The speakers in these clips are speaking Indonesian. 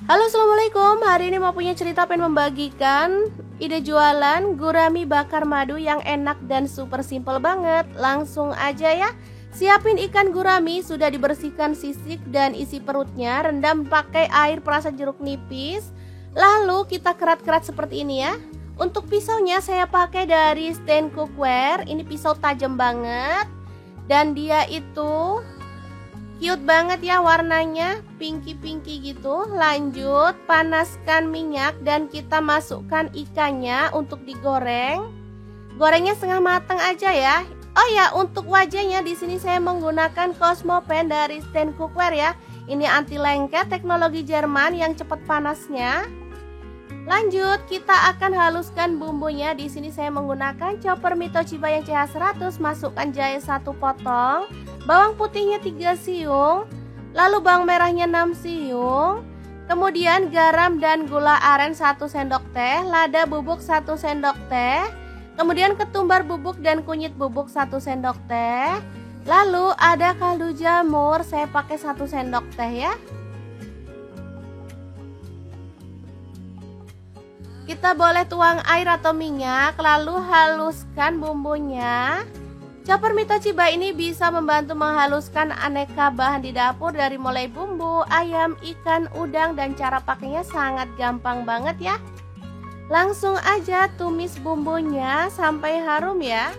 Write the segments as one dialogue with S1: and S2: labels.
S1: Halo, assalamualaikum. Hari ini mau punya cerita pengen membagikan ide jualan gurami bakar madu yang enak dan super simple banget. Langsung aja ya. Siapin ikan gurami, sudah dibersihkan sisik dan isi perutnya, rendam pakai air perasan jeruk nipis. Lalu kita kerat-kerat seperti ini ya. Untuk pisaunya saya pakai dari stand cookware. Ini pisau tajam banget dan dia itu cute banget ya, warnanya pinky-pinky gitu. Lanjut, panaskan minyak dan kita masukkan ikannya untuk digoreng. Gorengnya setengah matang aja ya. Oh ya, untuk wajahnya di sini saya menggunakan Cosmo Pan dari stand cookware ya. Ini anti lengket, teknologi Jerman yang cepat panasnya. Lanjut, kita akan haluskan bumbunya. Di sini saya menggunakan chopper Mito Chiba yang CH100. Masukkan jahe 1 potong, bawang putihnya 3 siung, lalu bawang merahnya 6 siung, kemudian garam dan gula aren 1 sendok teh, lada bubuk 1 sendok teh, kemudian ketumbar bubuk dan kunyit bubuk 1 sendok teh, lalu ada kaldu jamur, saya pakai 1 sendok teh ya. Kita boleh tuang air atau minyak, lalu haluskan bumbunya. Chopper Mito Chiba ini bisa membantu menghaluskan aneka bahan di dapur, dari mulai bumbu, ayam, ikan, udang, dan cara pakainya sangat gampang banget ya. Langsung aja tumis bumbunya sampai harum ya.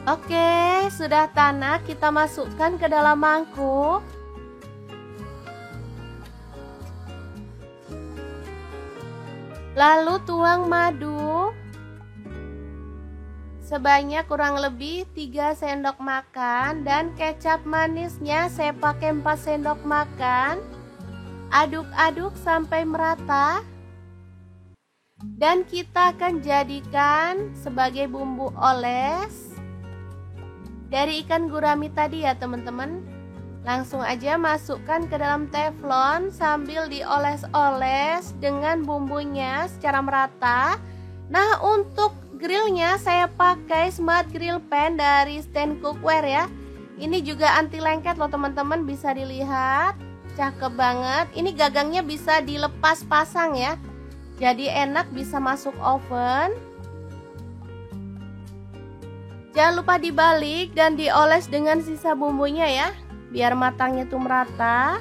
S1: Oke, sudah tanak, kita masukkan ke dalam mangkuk. Lalu tuang madu sebanyak kurang lebih 3 sendok makan, dan kecap manisnya saya pakai 4 sendok makan. Aduk-aduk sampai merata. Dan kita akan jadikan sebagai bumbu oles dari ikan gurami tadi ya teman-teman. Langsung aja masukkan ke dalam teflon sambil dioles-oles dengan bumbunya secara merata. Nah, untuk grillnya saya pakai Smart Grill Pan dari stand cookware ya. Ini juga anti lengket loh teman-teman, bisa dilihat. Cakep banget. Ini gagangnya bisa dilepas pasang ya. Jadi enak, bisa masuk oven. Jangan lupa dibalik dan dioles dengan sisa bumbunya ya, biar matangnya tuh merata.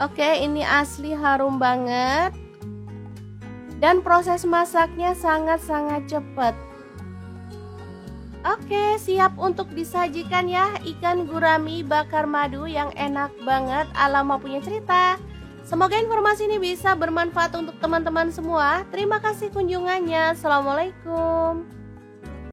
S1: Oke, ini asli harum banget. Dan proses masaknya sangat-sangat cepat. Oke, siap untuk disajikan ya, ikan gurami bakar madu yang enak banget ala Mau Punya Cerita. Semoga informasi ini bisa bermanfaat untuk teman-teman semua. Terima kasih kunjungannya. Assalamualaikum.